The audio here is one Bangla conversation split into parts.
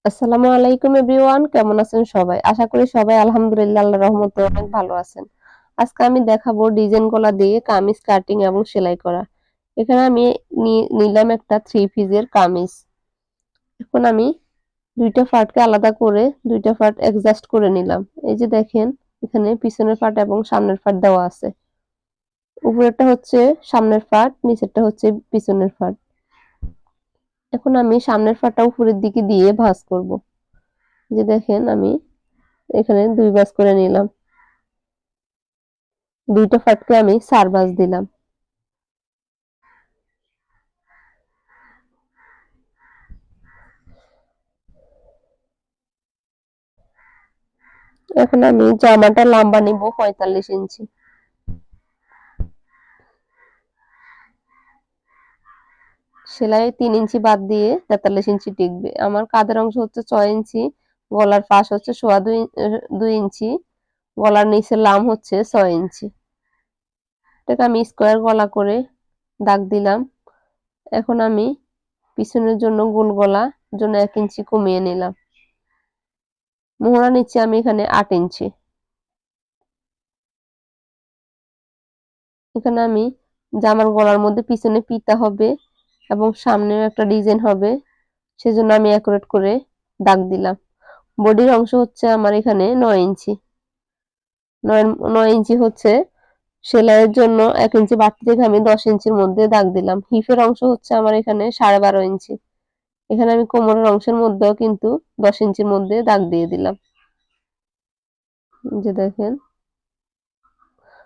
আসসালামু আলাইকুম এভরিওয়ান, কেমন আছেন সবাই? আশা করি সবাই আলহামদুলিল্লাহ আল্লাহর রহমতে অনেক ভালো আছেন। আজকে আমি দেখাবো ডিজাইন গলা দিয়ে কামিজ কাটিং এবং সেলাই করা। এখানে আমি নিলাম একটা থ্রি পিসের কামিজ। এখন আমি দুইটা পার্টকে আলাদা করে দুইটা পার্ট অ্যাডজাস্ট করে নিলাম। এই যে দেখেন, এখানে পিছনের পার্ট এবং সামনের পার্ট দেওয়া আছে। উপরেরটা হচ্ছে সামনের পার্ট, নিচেরটা হচ্ছে পিছনের পার্ট। এখন আমি সামনের পার্টটা উপরের দিকে দিয়ে ভাঁজ করব। যে দেখেন, আমি এখানে ২ ভাঁজ করে নিলাম। ২ টা পার্টকে আমি ৪ ভাঁজ দিলাম। এখন আমি জামাটা লম্বা নিব ৪৫ ইঞ্চি। সেলাই ৩ ইঞ্চি বাদ দিয়ে ৪৩ ইঞ্চি টিকবে। আমার কাঁধের অংশ হচ্ছে ৬ ইঞ্চি, গলার পাশ হচ্ছে সোয়া ২ ইঞ্চি, গলার নিচের লাম হচ্ছে ৬ ইঞ্চি। এটাকে আমি স্কয়ার গলা করে দাগ দিলাম। এখন আমি পিছনের জন্য গোল গলার জন্য ১ ইঞ্চি কমিয়ে নিলাম। মোহরা নিচ্ছি আমি এখানে ৮ ইঞ্চি। এখানে আমি জামার গলার মধ্যে পিছনে ফিতা হবে এবং সামনেও একটা ডিজাইন হবে, সেজন্য আমি অ্যাকুরেট করে দাগ দিলাম। বডির অংশ হচ্ছে আমার এখানে ৯ ইঞ্চি। ৯ ইঞ্চি হচ্ছে সেলাইয়ের জন্য ১ ইঞ্চি বাড়তি রেখে আমি ১০ ইঞ্চির মধ্যে দাগ দিলাম। হিপের অংশ হচ্ছে আমার এখানে ১২.৫ ইঞ্চি। এখানে আমি কোমরের অংশের মধ্যেও কিন্তু ১০ ইঞ্চির মধ্যে দাগ দিয়ে দিলাম। যে দেখেন,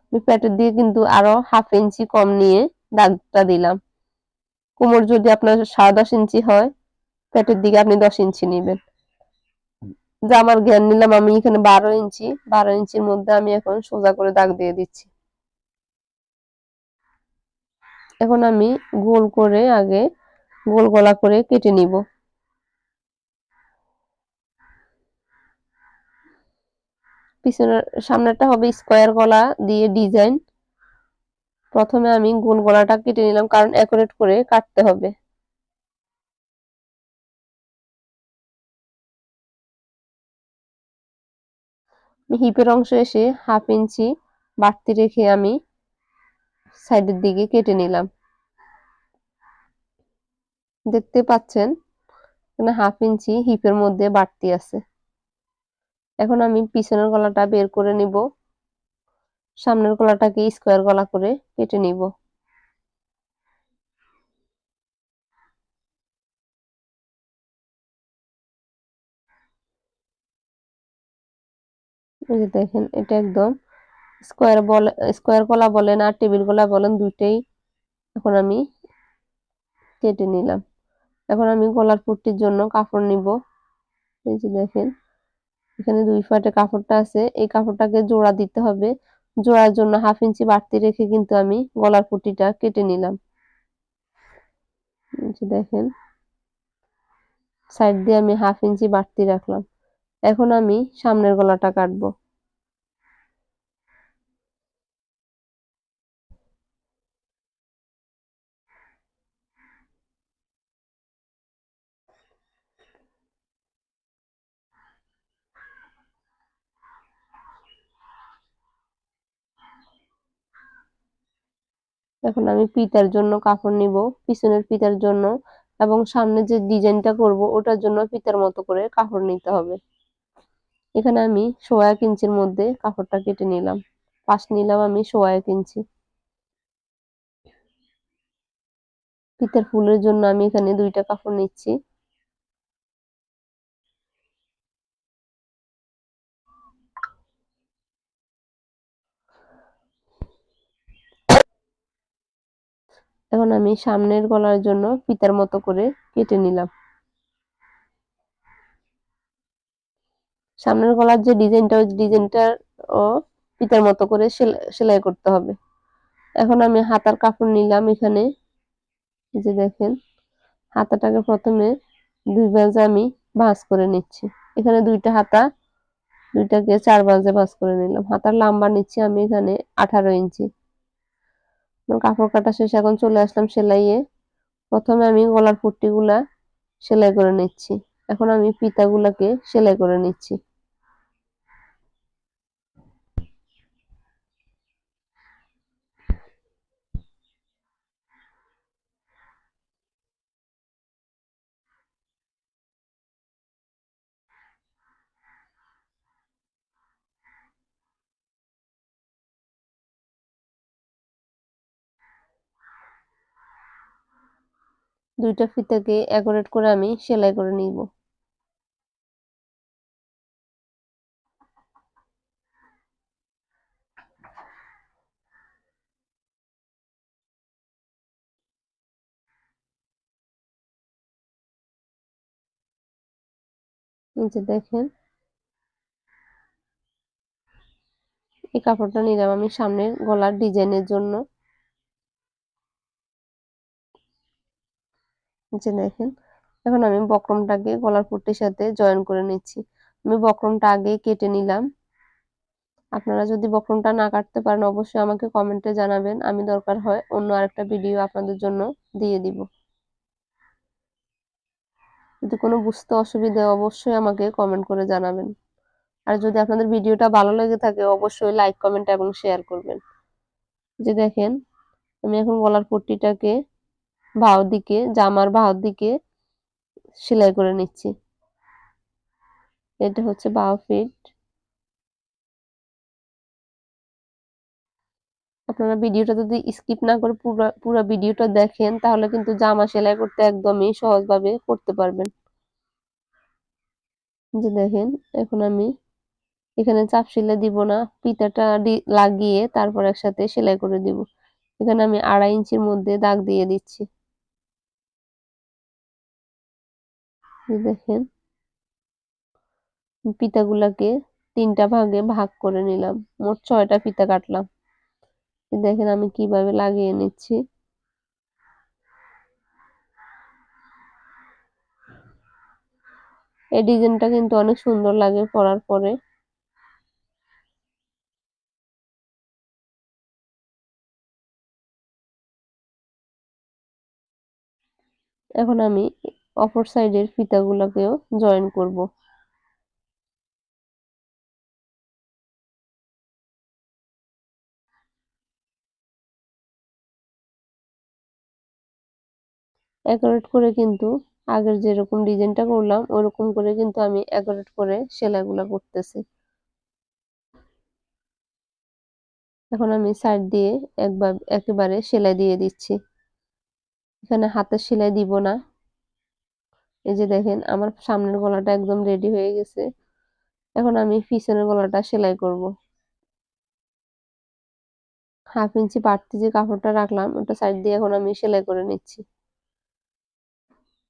আমি পেটের দিয়ে কিন্তু আরো ১/২ ইঞ্চি কম নিয়ে দাগটা দিলাম। কোমর যদি আপনার ১০.৫ ইঞ্চি হয়, পেটের দিকে আপনি ১০ ইঞ্চি নিবেন। জামার ঘের নিলাম আমি এখানে ১২ ইঞ্চি। ১২ ইঞ্চির মধ্যে আমি এখন সোজা করে দাগ দিয়ে দিচ্ছি। এখন আমি গোল করে আগে গোল গলা করে কেটে নিব। পিছনের সামনেরটা হবে স্কয়ার গলা দিয়ে ডিজাইন। প্রথমে আমি গোল গলাটা কেটে নিলাম, কারণ অ্যাকুরেট করে কাটতে হবে। হিপের অংশ এসে ১/২ ইঞ্চি বাড়তি রেখে আমি সাইডের দিকে কেটে নিলাম। দেখতে পাচ্ছেন এখানে ১/২ ইঞ্চি হিপের মধ্যে বাড়তি আছে। এখন আমি পিছনের গলাটা বের করে নিব। সামনের গলাটাকে স্কয়ার গলা করে কেটে নিব। এই যে দেখেন, এটা একদম স্কয়ার গলা বলেন আর টেবিল গলা বলেন, দুইটাই এখন আমি কেটে নিলাম। এখন আমি গলার পট্টির জন্য কাপড় নিব। এই যে দেখেন, এখানে ২ পাটে কাপড়টা আছে, এই কাপড়টাকে জোড়া দিতে হবে। জোড়ার জন্য ১/২ ইঞ্চি বাড়তি রেখে কিন্তু আমি গলার পট্টিটা কেটে নিলাম। এই যে দেখেন, সাইড দিয়ে আমি ১/২ ইঞ্চি বাড়তি রাখলাম। এখন আমি সামনের গলাটা কাটবো। এখন আমি ফিতার জন্য কাপড় নিব, পিছনের ফিতার জন্য এবং সামনে যে ডিজাইনটা করব ওটার জন্য ফিতার মতো করে কাপড় নিতে হবে। এখানে আমি ১.৫ ইঞ্চির মধ্যে কাপড়টা কেটে নিলাম। পাশ নিলাম আমি ১.৫ ইঞ্চি। ফিতার ফুলের জন্য আমি এখানে ২টা কাপড় নিচ্ছি। এখন আমি সামনের গলার জন্য ফিতার মতো করে কেটে নিলাম। সামনের গলার যে ডিজাইনটা, ওই ডিজাইনটার ও ফিতার মতো করে সেলাই করতে হবে। এখন আমি হাতার কাপড় নিলাম এখানে। এই যে দেখেন, হাতাটাকে প্রথমে ২ ভাঁজে আমি ভাঁজ করে নিচ্ছি। এখানে ২টা হাতা, ২টাকে ৪ ভাঁজে ভাঁজ করে নিলাম। হাতার লম্বা নিচ্ছি আমি এখানে ১৮ ইঞ্চি। কাপড় কাটা শেষে এখন চলে আসলাম সেলাইয়ে। প্রথমে আমি গলার পট্টিগুলা সেলাই করে নিচ্ছি। এখন আমি ফিতাগুলোকে সেলাই করে নিচ্ছি। দুইটা ফিতাকে অ্যাকুরেট করে আমি সেলাই করে নিব। এই যে দেখেন, এই কাপড়টা নিলাম আমি সামনের গলার ডিজাইনের জন্য। এই যে দেখেন, এখন আমি বক্রমটাকে গলার পট্টির সাথে জয়েন করে নিচ্ছি। আমি বক্রমটা আগে কেটে নিলাম। আপনারা যদি বক্রমটা না কাটতে পারেন অবশ্যই আমাকে কমেন্টে জানাবেন, আমি দরকার হয় অন্য আরেকটা ভিডিও আপনাদের জন্য দিয়ে দিব। যদি কোনো বুঝতে অসুবিধা হয় অবশ্যই আমাকে কমেন্ট করে জানাবেন। আর যদি আপনাদের ভিডিওটা ভালো লেগে থাকে অবশ্যই লাইক, কমেন্ট এবং শেয়ার করবেন। যে দেখেন, আমি এখন গলার পট্টিটাকে জামার বাহুর দিকে সেলাই করে নিচ্ছি। এটা হচ্ছে বাহু ফিট। আপনারা ভিডিওটা যদি স্কিপ না করে পুরো ভিডিওটা দেখেন তাহলে কিন্তু জামা সেলাই করতে একদমই সহজভাবে করতে পারবেন। যে দেখেন, এখন আমি এখানে চাপ সেলাই দিব না, ফিতাটা লাগিয়ে তারপর একসাথে সেলাই করে দিব। এখানে আমি 2.5 ইঞ্চির মধ্যে দাগ দিয়ে দিচ্ছি। দেখেন, ফিতাগুলাকে 3টা ভাগে ভাগ করে নিলাম, মোট 6টা ফিতা কাটলাম। দেখেন আমি কিভাবে লাগিয়ে নিচ্ছি। এই ডিজাইনটা কিন্তু অনেক সুন্দর লাগে পরার পরে। এখন আমি অপর সাইডের ফিতাগুলোকেও জয়েন করব। অ্যাকুরেট করে কিন্তু আগের যেরকম ডিজাইনটা করলাম ওরকম করে কিন্তু আমি অ্যাকুরেট করে সেলাইগুলো করতেছি। এখন আমি সাইড দিয়ে একেবারে সেলাই দিয়ে দিচ্ছি। এখানে হাতের সেলাই দিব না। এই যে দেখেন আমার সামনের গলাটা একদম রেডি হয়ে গেছে। এখন আমি পিছনের গলাটা সেলাই করব। 1/2 ইঞ্চি বাড়তি যে কাপড়টা রাখলাম ওটা সাইড দিয়ে এখন আমি সেলাই করে নিচ্ছি।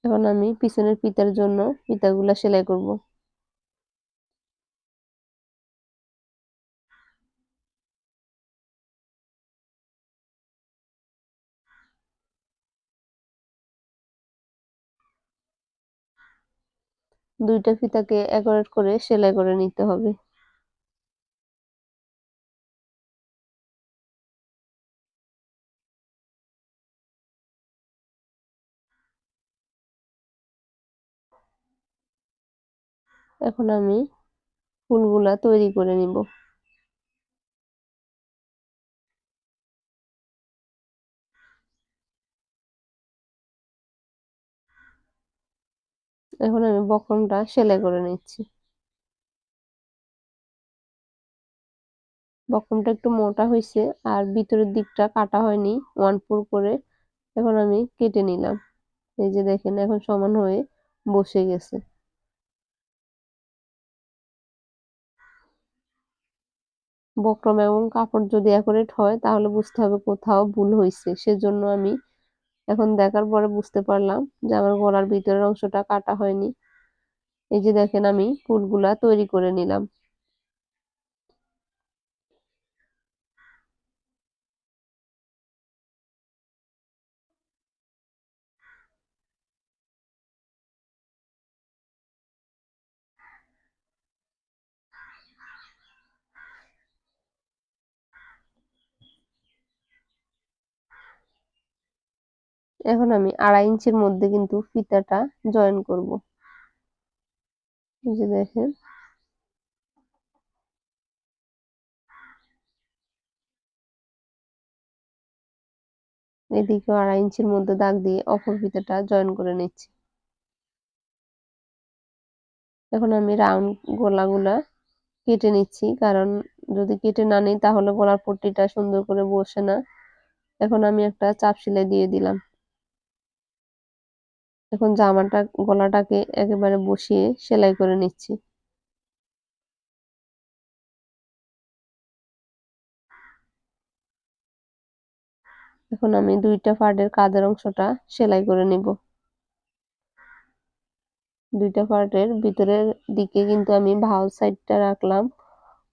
এখন আমি পিছনের ফিতার জন্য ফিতাগুলা সেলাই করব। দুইটা ফিতাকে অ্যাকুরেট করে সেলাই করে নিতে হবে। এখন আমি ফুলগুলা তৈরি করে নিব। এখন আমি বক্রমটা সেলাই করে নিচ্ছি। বক্রমটা একটু মোটা হয়েছে আর ভিতরের দিকটা কাটা হয়নি, 1/4 করে। এখন আমি কেটে নিলাম। এই যে দেখেন এখন সমান হয়ে বসে গেছে। বক্রম এবং কাপড় যদি অ্যাকুরেট হয় তাহলে বুঝতে হবে কোথাও ভুল হয়েছে, সেজন্য আমি এখন দেখার পরে বুঝতে পারলাম যে আমার গলার ভিতরের অংশটা কাটা হয়নি। এই যে দেখেন আমি ফুলগুলা তৈরি করে নিলাম। এখন আমি 2.5 ইঞ্চির মধ্যে কিন্তু ফিতাটা জয়েন করব। এই যে দেখেন এদিকে 2.5 ইঞ্চির মধ্যে দাগ দিয়ে অপর ফিতাটা জয়েন করে নিচ্ছি। এখন আমি রাউন্ড গলাগুলা কেটে নিচ্ছি, কারণ যদি কেটে না নিই তাহলে গলার পট্টিটা সুন্দর করে বসে না। এখন আমি একটা চাপ সেলাই দিয়ে দিলাম। এখন গলাটাকে একেবারে বসিয়ে সেলাই করে নিচ্ছি। এখন আমি 2টা পার্টের কাঁধের অংশটা সেলাই করে নিব। 2টা পার্টের ভিতরের দিকে কিন্তু আমি ভাঁজ সাইডটা রাখলাম,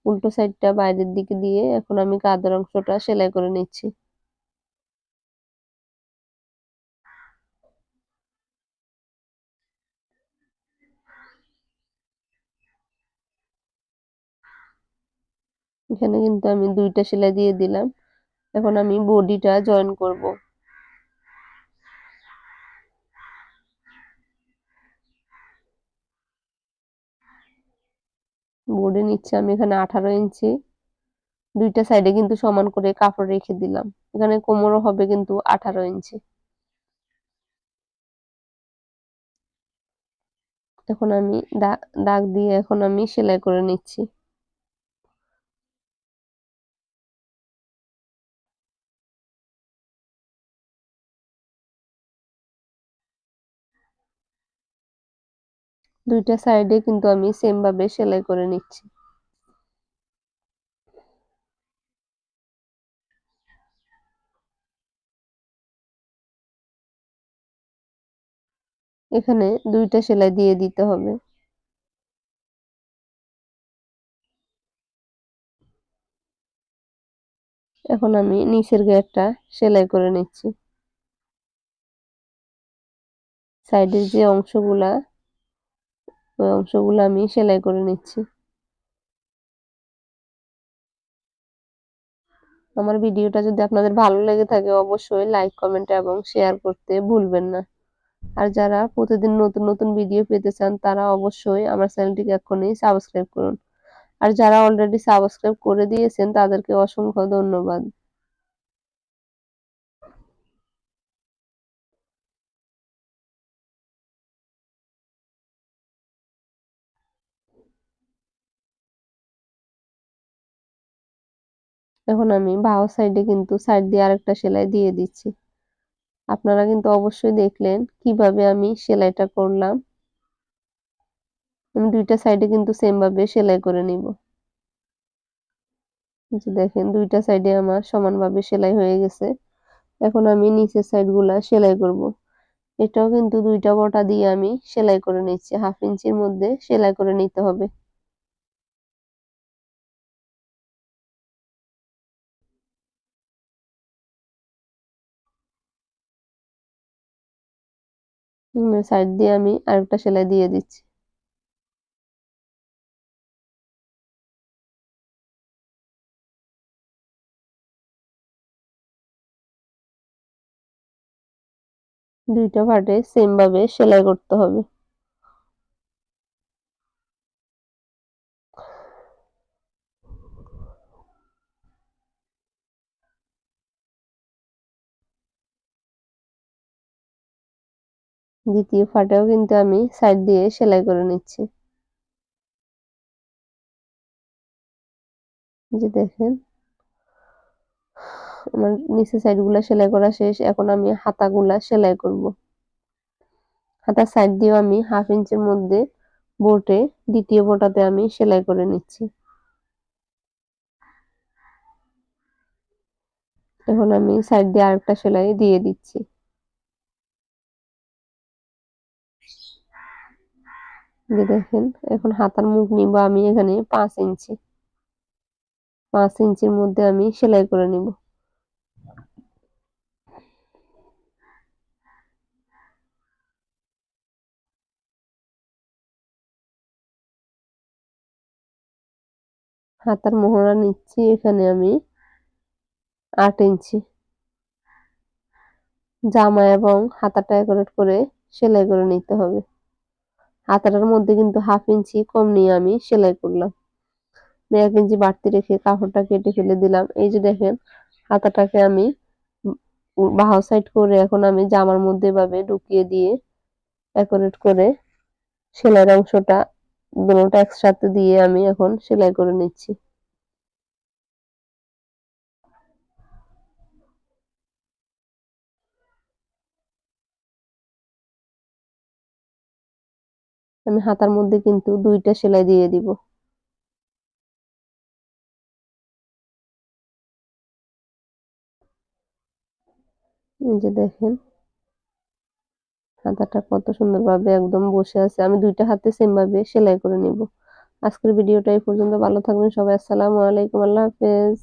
উল্টো সাইডটা বাইরের দিকে দিয়ে এখন আমি কাঁধের অংশটা সেলাই করে নিচ্ছি। এখানে কিন্তু আমি 2টা সেলাই দিয়ে দিলাম। এখন আমি বডিটা জয়েন করব। বডি নিচ্ছে আমি এখানে 18 ইঞ্চি। 2টা সাইডে কিন্তু সমান করে কাপড় রেখে দিলাম। এখানে কোমরও হবে কিন্তু 18 ইঞ্চি। এখন আমি দাগ দিয়ে এখন আমি সেলাই করে নিচ্ছি। দুইটা সাইডে কিন্তু আমি সেম ভাবে সেলাই করে নিচ্ছি। এখানে 2টা সেলাই দিয়ে দিতে হবে। এখন আমি নিচের ঘেরটা সেলাই করে নিচ্ছি। সাইডের যে অংশগুলা ওই অংশগুলো আমি সেলাই করে নিচ্ছি। আমার ভিডিওটা যদি আপনাদের ভালো লেগে থাকে অবশ্যই লাইক, কমেন্ট এবং শেয়ার করতে ভুলবেন না। আর যারা প্রতিদিন নতুন নতুন ভিডিও পেতে চান তারা অবশ্যই আমার চ্যানেলটিকে এখনই সাবস্ক্রাইব করুন। আর যারা অলরেডি সাবস্ক্রাইব করে দিয়েছেন তাদেরকে অসংখ্য ধন্যবাদ। এখন আমি বাহু সাইডে কিন্তু সাইড দিয়ে আরেকটা সেলাই দিয়ে দিচ্ছি। আপনারা কিন্তু অবশ্যই দেখলেন কিভাবে আমি সেলাইটা করলাম। আমি 2টা সাইডে কিন্তু সেম ভাবে সেলাই করে নিব। যে দেখেন 2টা সাইডে আমার সমানভাবে সেলাই হয়ে গেছে। এখন আমি নিচের সাইডগুলা সেলাই করব। এটাও কিন্তু 2টা বটা দিয়ে আমি সেলাই করে নিচ্ছি। 1/2 ইঞ্চির মধ্যে সেলাই করে নিতে হবে। সাইড দিয়ে আমি আরেকটা সেলাই দিয়ে দিচ্ছি। দুইটা পার্টে সেম ভাবে সেলাই করতে হবে। দ্বিতীয় পার্টেও কিন্তু আমি সাইড দিয়ে সেলাই করে নিচ্ছি। যে দেখেন আমার নিচের সাইডগুলা সেলাই করা শেষ। এখন আমি হাতাগুলা সেলাই করব। হাতার সাইড দিয়েও আমি 1/2 ইঞ্চির মধ্যে বোটে দ্বিতীয় বোটাতে আমি সেলাই করে নিচ্ছি। এখন আমি সাইড দিয়ে আরেকটা সেলাই দিয়ে দিচ্ছি। যে দেখেন এখন হাতার মুখ নিব আমি এখানে 5 ইঞ্চি। 5 ইঞ্চির মধ্যে আমি সেলাই করে নিব। হাতার মোহরা নিচ্ছি এখানে আমি 8 ইঞ্চি। জামা এবং হাতাটা একুরেট করে সেলাই করে নিতে হবে। হাতাটার মধ্যে কিন্তু 1/2 ইঞ্চি কম নিয়ে আমি সেলাই করলাম। 1 ইঞ্চি বাড়তি রেখে কাপড়টা কেটে ফেলে দিলাম। এই যে দেখেন হাতাটাকে আমি বাহু সাইড করে এখন আমি জামার মধ্যে এভাবে ঢুকিয়ে দিয়ে ডেকোরেট করে সেলাইয়ের অংশটা দুটোটা একসাথে দিয়ে আমি এখন সেলাই করে নিচ্ছি। আমি হাতার মধ্যে কিন্তু 2টা সেলাই দিয়ে দিব। এই যে দেখেন হাতাটা কত সুন্দরভাবে একদম বসে আছে। আমি 2টা হাতে সেম ভাবে সেলাই করে নিব। আজকের ভিডিওটা এই পর্যন্ত। ভালো থাকবেন সবাই। আসসালামু আলাইকুম। আল্লাহ হাফেজ।